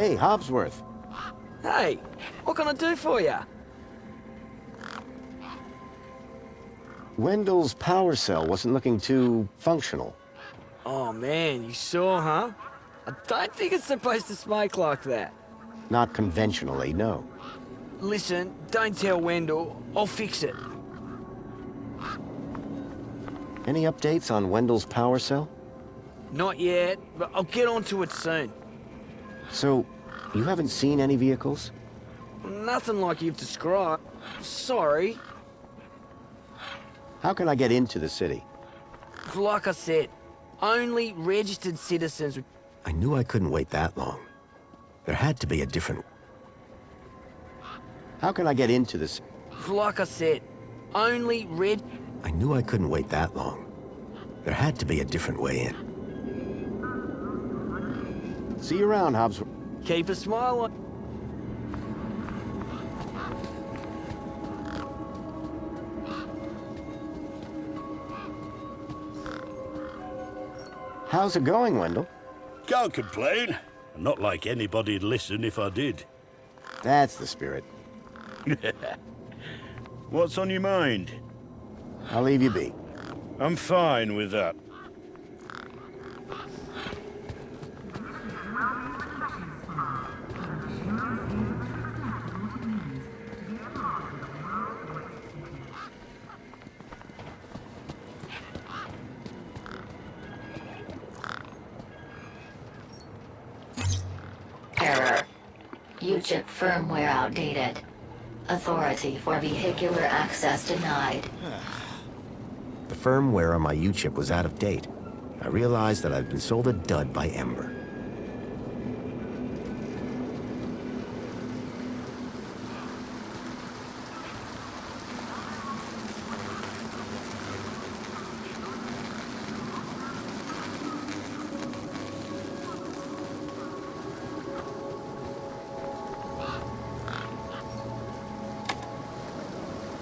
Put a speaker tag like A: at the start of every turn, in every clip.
A: Hey, Hobsworth.
B: Hey, what can I do for you?
A: Wendell's power cell wasn't looking too functional.
B: Oh man, you sure, huh? I don't think it's supposed to smoke like that.
A: Not conventionally, no.
B: Listen, don't tell Wendell. I'll fix it.
A: Any updates on Wendell's power cell?
B: Not yet, but I'll get onto it soon.
A: So, you haven't seen any vehicles?
B: Nothing like you've described. Sorry.
A: How can I get into the city?
B: Like I said, only registered citizens.
A: I knew I couldn't wait that long. There had to be a different... How can I get into the city?
B: Like I said, only
A: I knew I couldn't wait that long. There had to be a different way in. See you around, Hobbs.
B: Keep a smile on.
A: How's it going, Wendell?
C: Can't complain. Not like anybody'd listen if I did.
A: That's the spirit.
D: What's on your mind?
A: I'll leave you be.
D: I'm fine with that.
E: Error. UChip firmware outdated. Authority for vehicular access denied.
A: The firmware on my U-chip was out of date. I realized that I'd been sold a dud by Ember.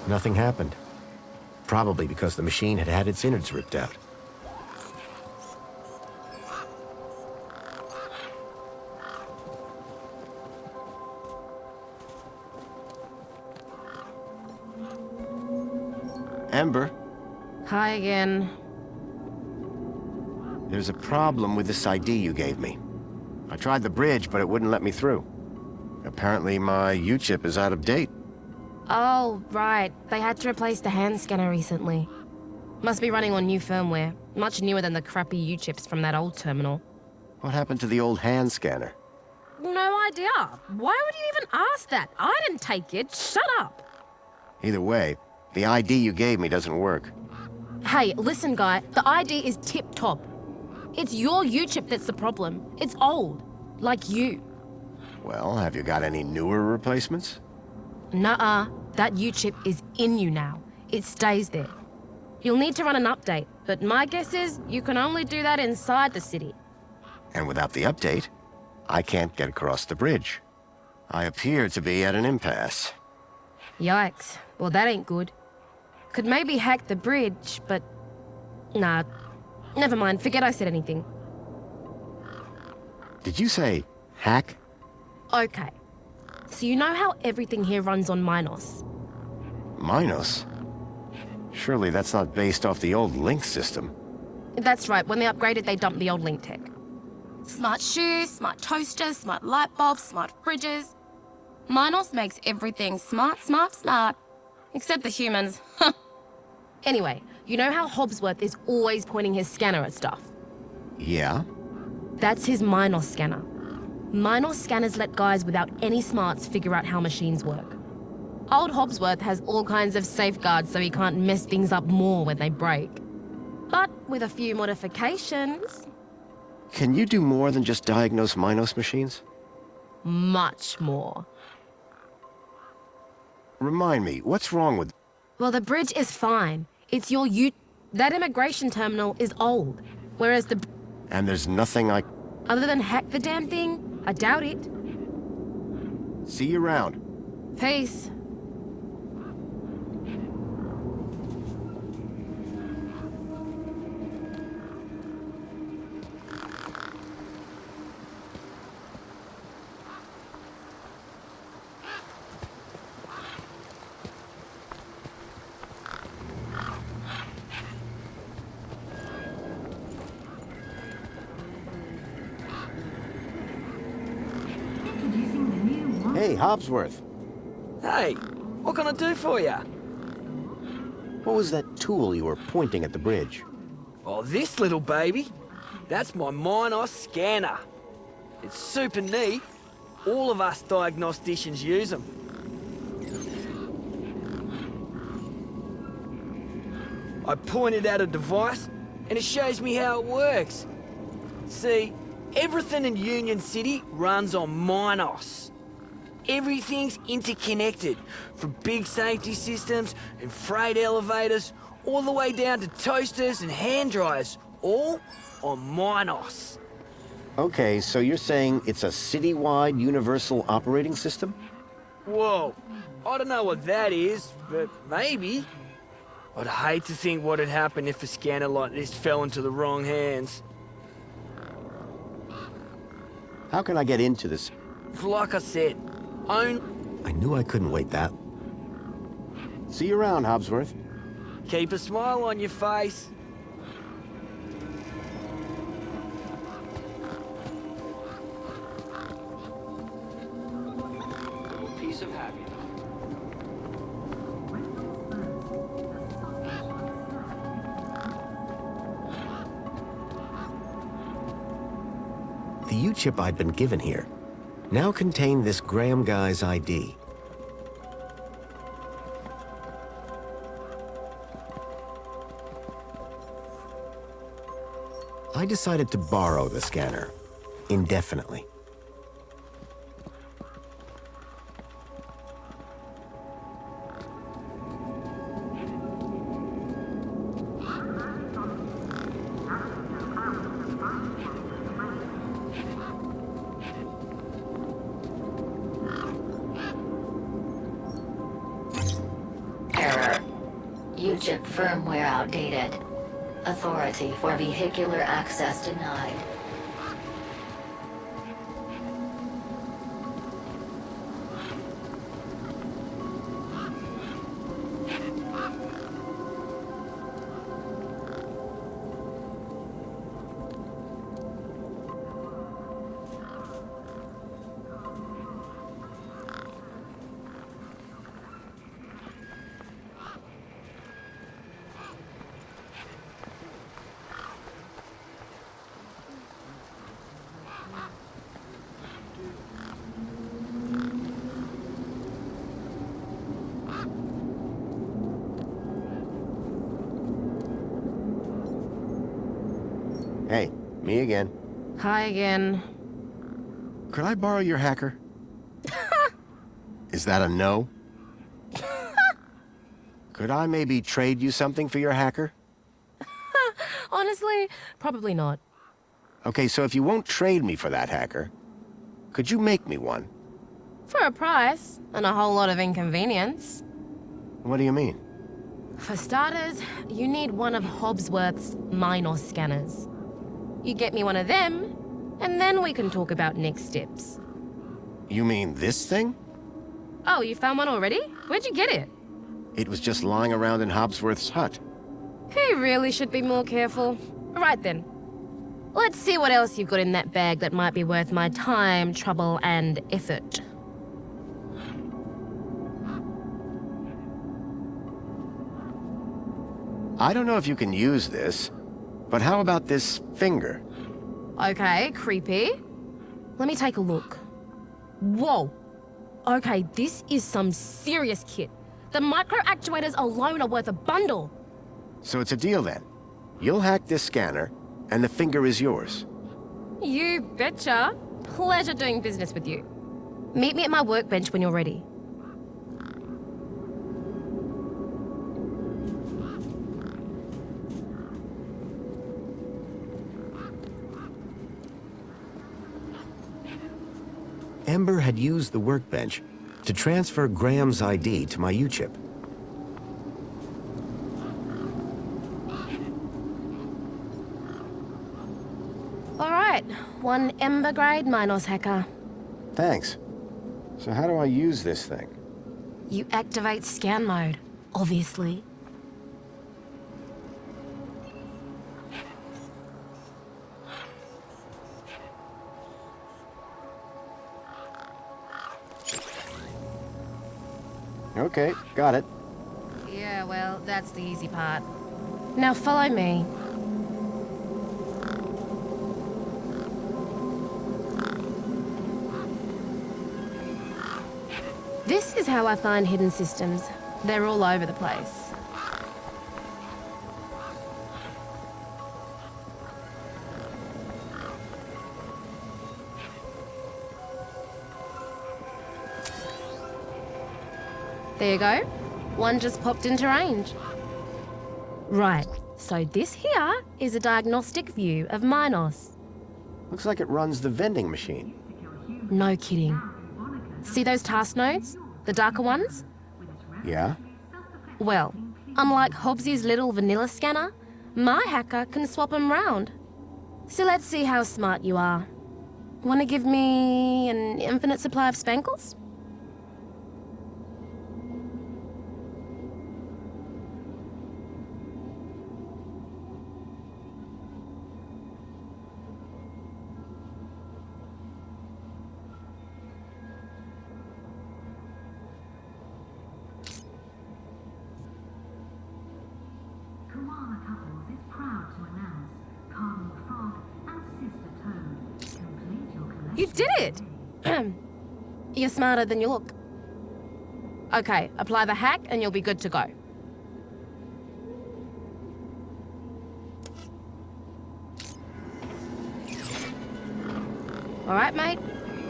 A: Nothing happened. Probably because the machine had had its innards ripped out. Ember,
F: Hi again.
A: there's a problem with this ID you gave me. I tried the bridge, but it wouldn't let me through. Apparently my U-chip is out of date.
F: Oh, right. They had to replace the hand scanner recently. Must be running on new firmware, much newer than the crappy U-chips from that old terminal.
A: What happened to the old hand scanner?
F: No idea. Why would you even ask that? I didn't take it. Shut up.
A: Either way, the ID you gave me doesn't work.
F: Hey, listen, guy. The ID is tip-top. It's your U-chip that's the problem. It's old. Like you.
A: Well, have you got any newer replacements?
F: Nuh-uh. That U-chip is in you now. It stays there. You'll need to run an update, but my guess is you can only do that inside the city.
A: And without the update, I can't get across the bridge. I appear to be at an impasse.
F: Yikes. Well, that ain't good. Could maybe hack the bridge, but... Nah. Never mind. Forget I said anything.
A: Did you say hack?
F: Okay. So you know how everything here runs on Minos?
A: Minos? Surely that's not based off the old Link system.
F: That's right. When they upgraded, they dumped the old Link tech. Smart shoes, smart toasters, smart light bulbs, smart fridges. Minos makes everything smart, smart, smart. Except the humans. Anyway, you know how Hobsworth is always pointing his scanner at stuff?
A: Yeah?
F: That's his Minos scanner. Minos scanners let guys without any smarts figure out how machines work. Old Hobsworth has all kinds of safeguards so he can't mess things up more when they break. But with a few modifications...
A: Can you do more than just diagnose Minos machines?
F: Much more.
A: Remind me, what's wrong with...
F: Well, the bridge is fine. It's your That immigration terminal is old. Whereas the...
A: And there's nothing I...
F: Other than hack the damn thing? I doubt it.
A: See you around.
F: Peace.
A: Hey, Hobsworth.
B: Hey, what can I do for you?
A: What was that tool you were pointing at the bridge?
B: Oh, this little baby? That's my Minos scanner. It's super neat. All of us diagnosticians use them. I pointed at a device, and it shows me how it works. See, everything in Union City runs on Minos. Everything's interconnected, from big safety systems and freight elevators, all the way down to toasters and hand dryers, all on Minos.
A: Okay, so you're saying it's a city-wide universal operating system?
B: Whoa, I don't know what that is, but maybe. I'd hate to think what'd happen if a scanner like this fell into the wrong hands.
A: How can I get into this?
B: Like I said,
A: I knew I couldn't wait that. See you around, Hobsworth.
B: keep a smile on your face.
G: Piece of happiness.
A: The U-chip I'd been given here now contained this Graham guy's ID. I decided to borrow the scanner indefinitely.
E: Error. U-chip firmware outdated. Authority for vehicular access denied.
A: Hey, me again.
F: Hi again.
A: Could I borrow your hacker? Is that a no? Could I maybe trade you something for your hacker?
F: Honestly, probably not.
A: Okay, so if you won't trade me for that hacker, could you make me one?
F: For a price, and a whole lot of inconvenience.
A: What do you mean?
F: For starters, you need one of Hobsworth's Minos scanners. You get me one of them, and then we can talk about next steps.
A: You mean this thing?
F: Oh, you found one already? Where'd you get it?
A: It was just lying around in Hobsworth's hut.
F: He really should be more careful. Right then. Let's see what else you've got in that bag that might be worth my time, trouble, and effort.
A: I don't know if you can use this, but how about this finger?
F: Okay, creepy. Let me take a look. Whoa. Okay, this is some serious kit. The micro actuators alone are worth a bundle.
A: So it's a deal then. You'll hack this scanner, and the finger is yours.
F: You betcha. Pleasure doing business with you. Meet me at my workbench when you're ready.
A: Ember had used the workbench to transfer Graham's ID to my U-chip.
F: All right, one Ember grade Minos hacker.
A: Thanks. So how do I use this thing?
F: You activate scan mode, obviously.
A: Okay, got it.
F: Yeah, well, that's the easy part. Now follow me. This is how I find hidden systems. They're all over the place. There you go. One just popped into range. Right, so this here is a diagnostic view of Minos.
A: Looks like it runs the vending machine.
F: No kidding. See those task nodes? The darker ones?
A: Yeah?
F: Well, unlike Hobbsy's little vanilla scanner, my hacker can swap them round. So let's see how smart you are. Want to give me an infinite supply of spankles? You did it! You're smarter than you look. Okay, apply the hack and you'll be good to go. All right, mate.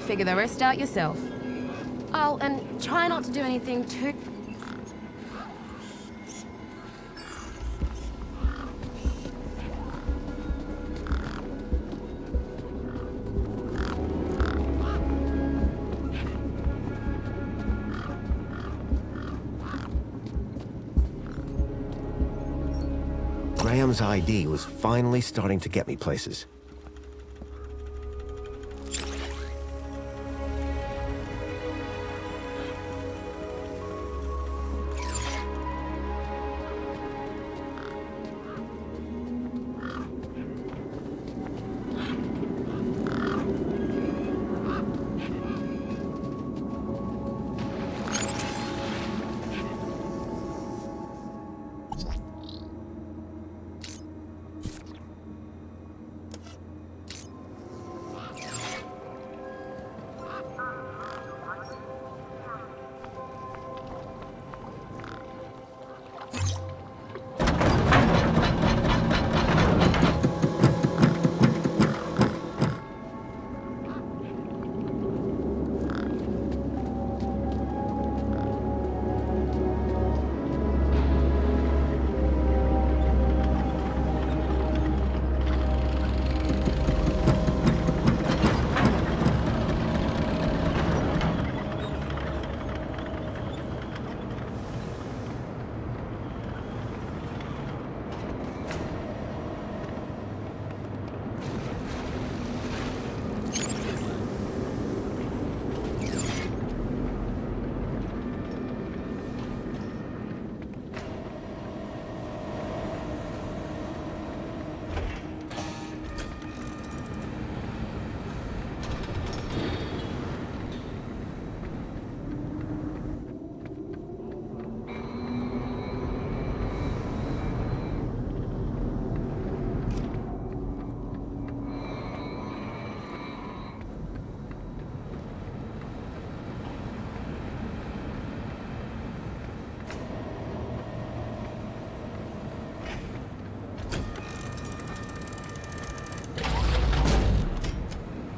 F: Figure the rest out yourself. Oh, and try not to do anything too...
A: Graham's ID was finally starting to get me places.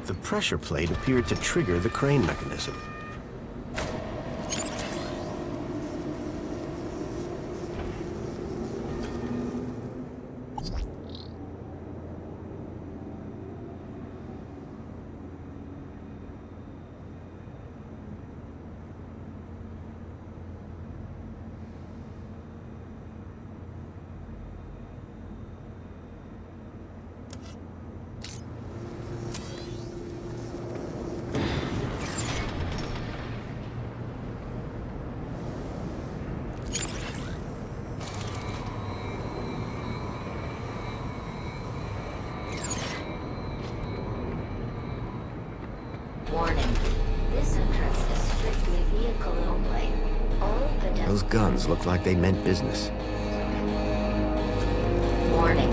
A: The pressure plate appeared to trigger the crane mechanism.
E: Warning. This entrance is strictly vehicle only. All Washington.
A: Those guns look like they meant business.
E: Warning.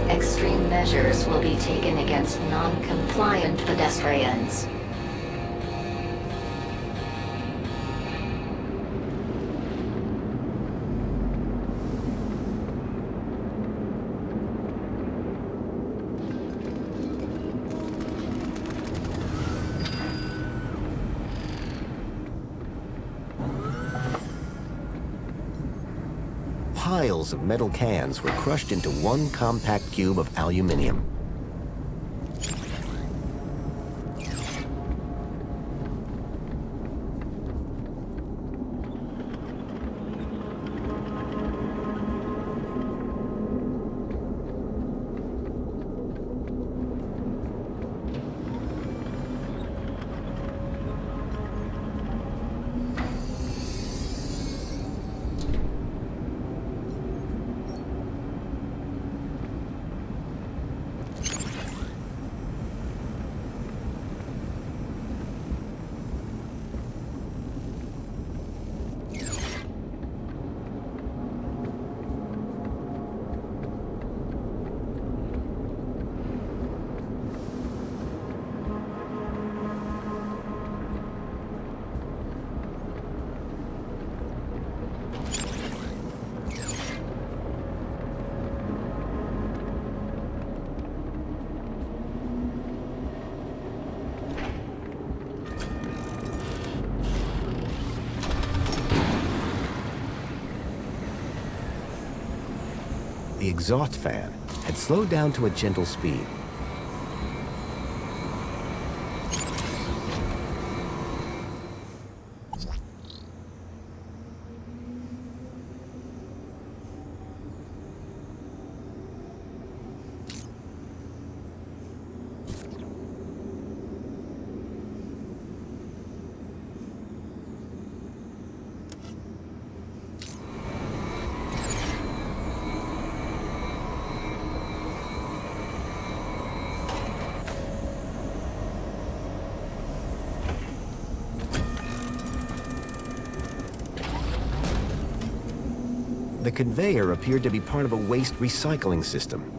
E: Extreme measures will be taken against non-compliant pedestrians.
A: Piles of metal cans were crushed into one compact cube of aluminium. The exhaust fan had slowed down to a gentle speed. The conveyor appeared to be part of a waste recycling system.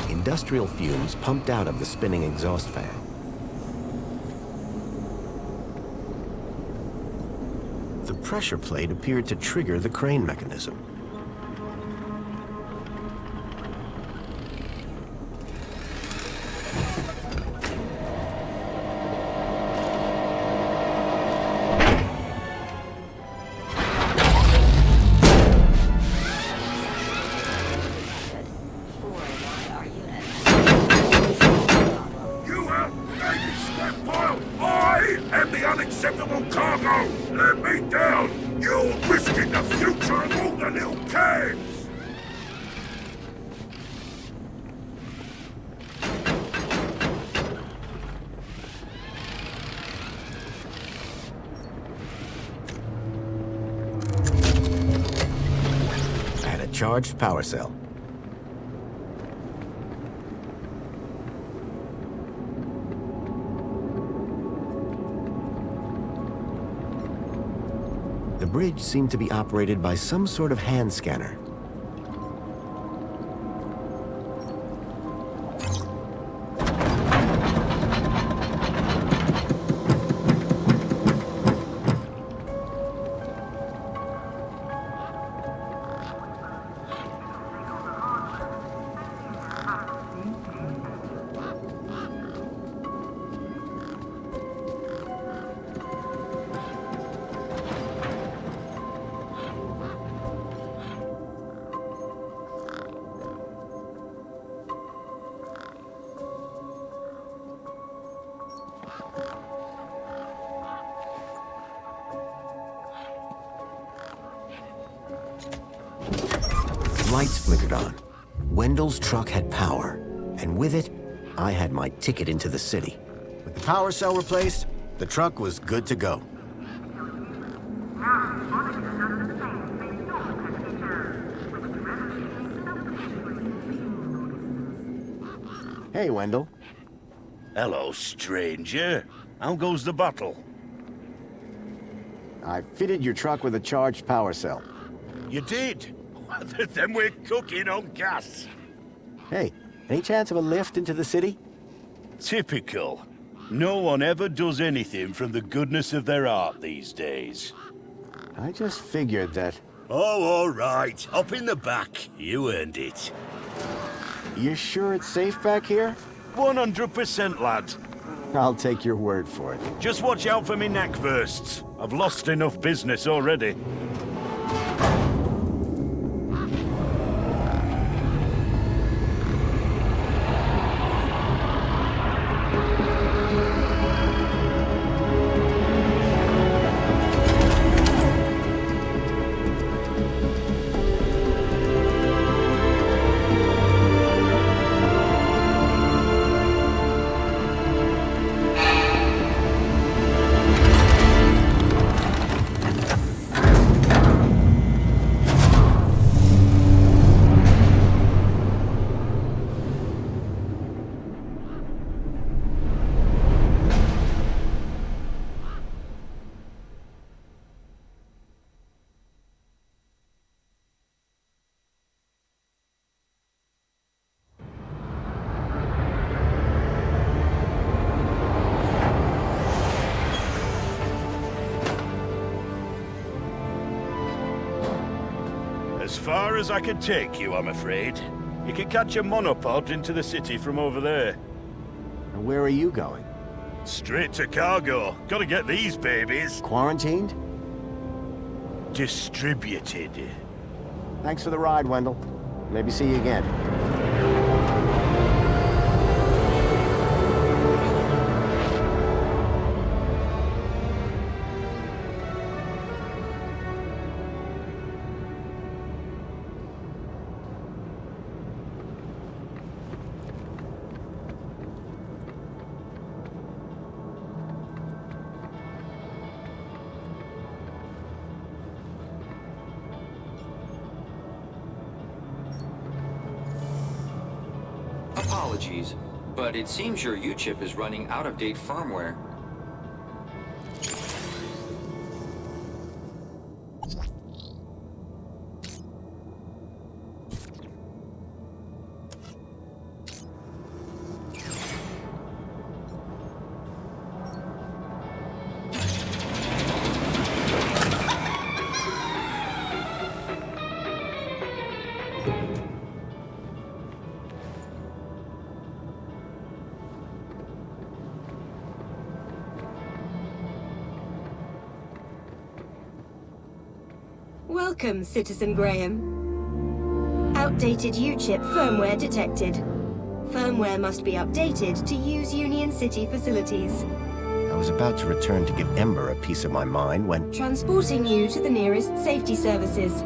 A: Industrial fumes pumped out of the spinning exhaust fan. The pressure plate appeared to trigger the crane mechanism. Charged power cell. The bridge seemed to be operated by some sort of hand scanner. lights flickered on. Wendell's truck had power, and with it, I had my ticket into the city. With the power cell replaced, the truck was good to go. Hey, Wendell.
D: Hello, stranger. How goes the battle?
A: I fitted your truck with a charged power cell.
D: You did? Then we're cooking on gas.
A: Hey, any chance of a lift into the city?
D: Typical. No one ever does anything from the goodness of their heart these days.
A: I just figured that...
C: Oh, all right. Up in the back. You earned it.
A: You sure it's safe back here?
D: 100%, lad.
A: I'll take your word for it.
D: Just watch out for me neck bursts. I've lost enough business already. As far as I can take you, I'm afraid. You can catch a monopod into the city from over there.
A: And where are you going?
D: Straight to cargo. Gotta get these babies
A: Quarantined?
D: distributed.
A: Thanks for the ride, Wendell. Maybe see you again.
G: Apologies, but it seems your U-chip is running out-of-date firmware.
H: Welcome, Citizen Graham. Outdated U-chip firmware detected. Firmware must be updated to use Union City facilities.
A: I was about to return to give Ember a piece of my mind when...
H: Transporting you to the nearest safety services.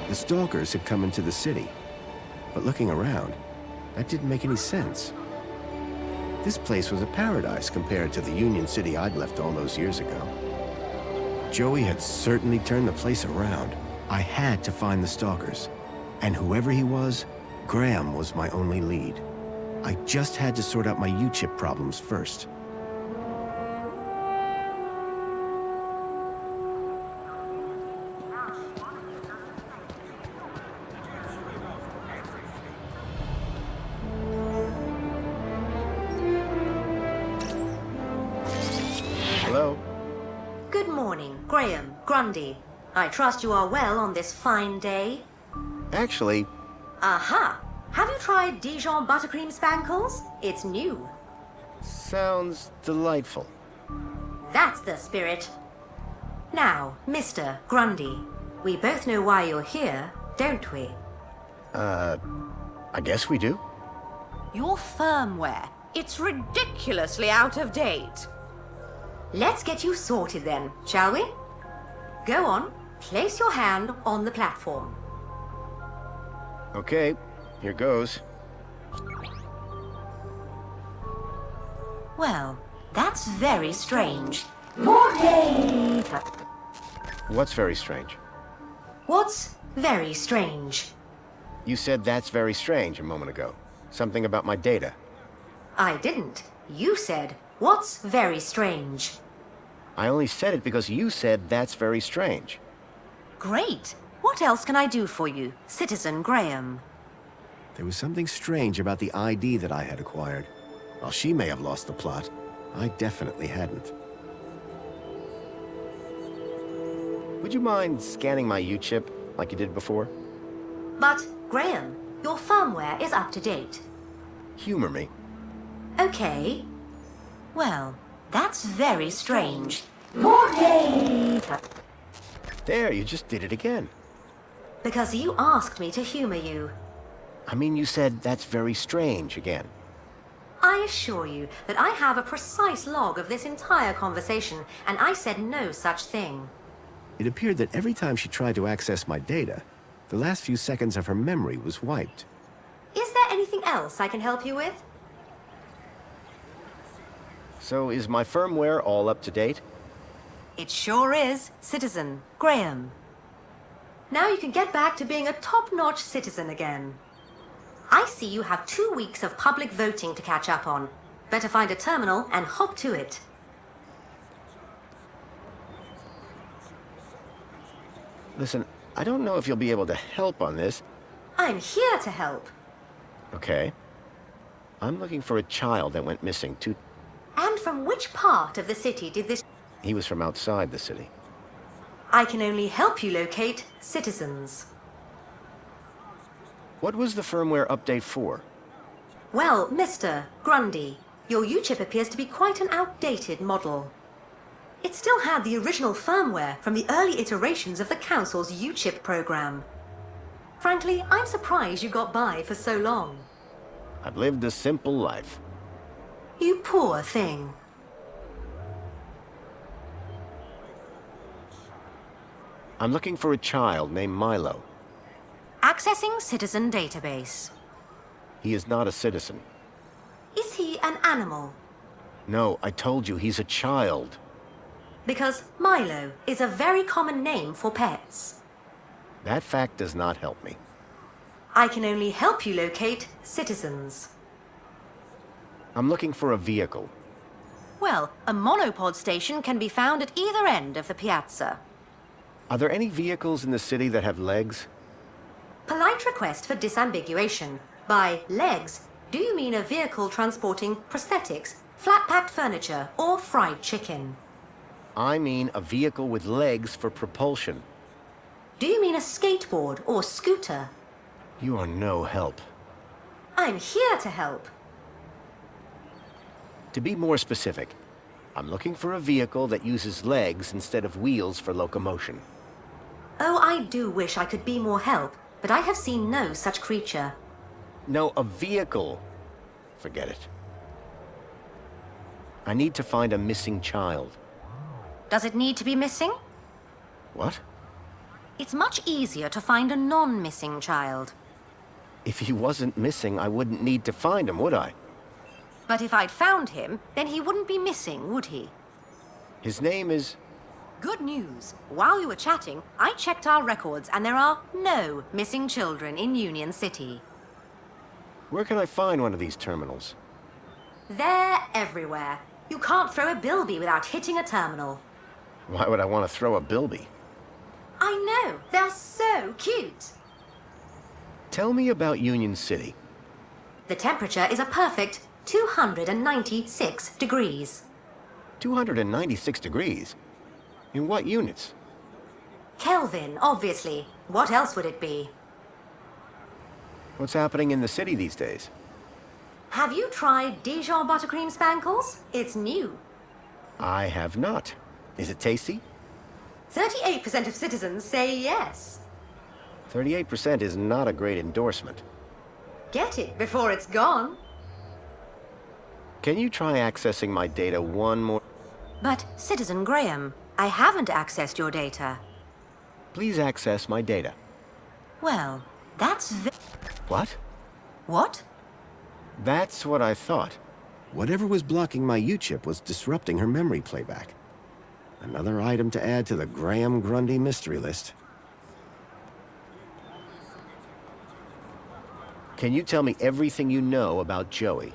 A: The stalkers had come into the city. But looking around, that didn't make any sense. This place was a paradise compared to the Union City I'd left all those years ago. Joey had certainly turned the place around. I had to find the stalkers. And whoever he was, Graham was my only lead. I just had to sort out my U-chip problems first. Hello?
I: Good morning, Graham, Grundy. I trust you are well on this fine day.
A: Actually...
I: Aha! Have you tried Dijon buttercream spankles? It's new.
A: Sounds delightful.
I: That's the spirit. Now, Mr. Grundy, we both know why you're here, don't we?
A: I guess we do.
I: Your firmware. It's ridiculously out of date. Let's get you sorted then, shall we? Go on, place your hand on the platform.
A: Okay, here goes.
I: Well, that's very strange. Okay.
A: What's very strange?
I: What's very strange?
A: You said that's very strange a moment ago. Something about my data.
I: I didn't. You said, what's very strange?
A: I only said it because you said that's very strange.
I: Great. What else can I do for you, Citizen Graham?
A: There was something strange about the ID that I had acquired. While she may have lost the plot, I definitely hadn't. Would you mind scanning my U-chip like you did before?
I: But, Graham, your firmware is up to date.
A: Humor me.
I: Okay. Well, that's very strange. Okay.
A: There, you just did it again.
I: Because you asked me to humor you.
A: I mean, you said that's very strange again.
I: I assure you that I have a precise log of this entire conversation, and I said no such thing.
A: It appeared that every time she tried to access my data, the last few seconds of her memory was wiped.
I: Is there anything else I can help you with?
A: So is my firmware all up to date?
I: It sure is, Citizen Graham. Now you can get back to being a top-notch citizen again. I see you have 2 weeks of public voting to catch up on. Better find a terminal and hop to it.
A: Listen, I don't know if you'll be able to help on this.
I: I'm here to help.
A: Okay. I'm looking for a child that went missing
I: And from which part of the city did this...
A: He was from outside the city.
I: I can only help you locate citizens.
A: What was the firmware update for?
I: Well, Mr. Grundy, your U-chip appears to be quite an outdated model. It still had the original firmware from the early iterations of the Council's U-chip program. Frankly, I'm surprised you got by for so long.
A: I've lived a simple life.
I: You poor thing.
A: I'm looking for a child named Milo.
I: Accessing citizen database.
A: He is not a citizen.
I: Is he an animal?
A: No, I told you, he's a child.
I: Because Milo is a very common name for pets.
A: That fact does not help me.
I: I can only help you locate citizens.
A: I'm looking for a vehicle.
I: Well, a monopod station can be found at either end of the piazza.
A: Are there any vehicles in the city that have legs?
I: Polite request for disambiguation. By legs, do you mean a vehicle transporting prosthetics, flat-packed furniture, or fried chicken?
A: I mean a vehicle with legs for propulsion.
I: Do you mean a skateboard or scooter?
A: You are no help.
I: I'm here to help.
A: To be more specific, I'm looking for a vehicle that uses legs instead of wheels for locomotion.
I: Oh, I do wish I could be more help, but I have seen no such creature.
A: No, a vehicle. Forget it. I need to find a missing child.
I: Does it need to be missing?
A: What?
I: It's much easier to find a non-missing child.
A: If he wasn't missing, I wouldn't need to find him, would I?
I: But if I'd found him, then he wouldn't be missing, would he?
A: His name is...
I: Good news. While you were chatting, I checked our records and there are no missing children in Union City.
A: Where can I find one of these terminals?
I: They're everywhere. You can't throw a bilby without hitting a terminal.
A: Why would I want to throw a bilby?
I: I know. They're so cute.
A: Tell me about Union City.
I: The temperature is a perfect 296 degrees.
A: 296 degrees? In what units?
I: Kelvin, obviously. What else would it be?
A: What's happening in the city these days?
I: Have you tried Dijon buttercream spankles? It's new.
A: I have not. Is it tasty?
I: 38% of citizens say yes.
A: 38% is not a great endorsement.
I: Get it before it's gone.
A: Can you try accessing my data one more...
I: But, Citizen Graham, I haven't accessed your data.
A: Please access my data.
I: Well, that's
A: What?
I: What?
A: That's what I thought. Whatever was blocking my U-chip was disrupting her memory playback. Another item to add to the Graham Grundy mystery list. Can you tell me everything you know about Joey?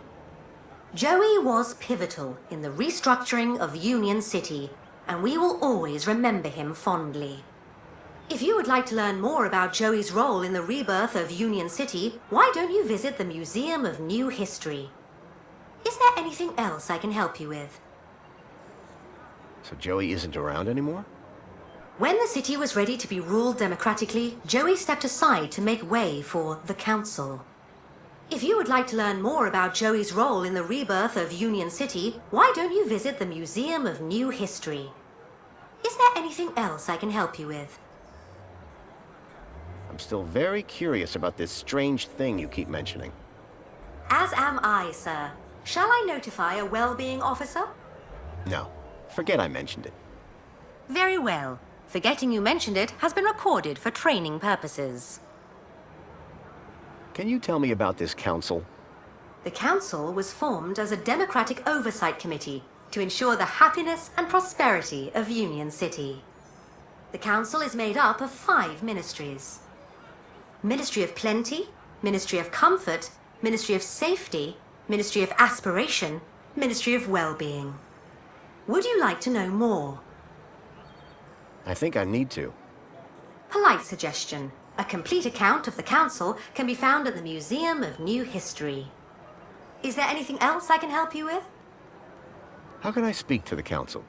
I: Joey was pivotal in the restructuring of Union City, and we will always remember him fondly. If you would like to learn more about Joey's role in the rebirth of Union City, why don't you visit the Museum of New History? Is there anything else I can help you with?
A: So Joey isn't around anymore?
I: When the city was ready to be ruled democratically, Joey stepped aside to make way for the Council. If you would like to learn more about Joey's role in the rebirth of Union City, why don't you visit the Museum of New History? Is there anything else I can help you with?
A: I'm still very curious about this strange thing you keep mentioning.
I: As am I, sir. Shall I notify a well-being officer?
A: No. Forget I mentioned it.
I: Very well. Forgetting you mentioned it has been recorded for training purposes.
A: Can you tell me about this council?
I: The council was formed as a democratic oversight committee to ensure the happiness and prosperity of Union City. The council is made up of 5 ministries. Ministry of Plenty, Ministry of Comfort, Ministry of Safety, Ministry of Aspiration, Ministry of Well-being. Would you like to know more?
A: I think I need to.
I: Polite suggestion. A complete account of the council can be found at the Museum of New History. Is there anything else I can help you with?
A: How can I speak to the council?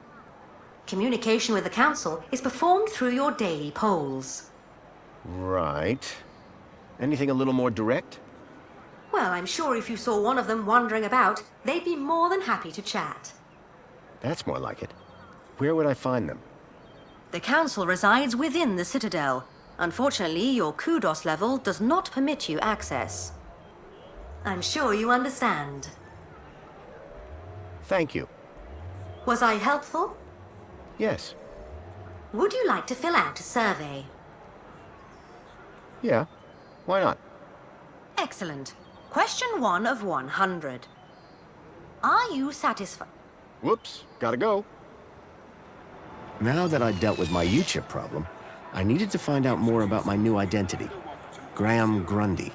I: Communication with the council is performed through your daily polls.
A: Right. Anything a little more direct?
I: Well, I'm sure if you saw one of them wandering about, they'd be more than happy to chat.
A: That's more like it. Where would I find them?
I: The council resides within the Citadel. Unfortunately, your kudos level does not permit you access. I'm sure you understand.
A: Thank you.
I: Was I helpful?
A: Yes.
I: Would you like to fill out a survey?
A: Yeah. Why not?
I: Excellent. Question 1 of 100. Are you satisfied?
A: Whoops. Gotta go. Now that I'd dealt with my U-chip problem, I needed to find out more about my new identity, Graham Grundy.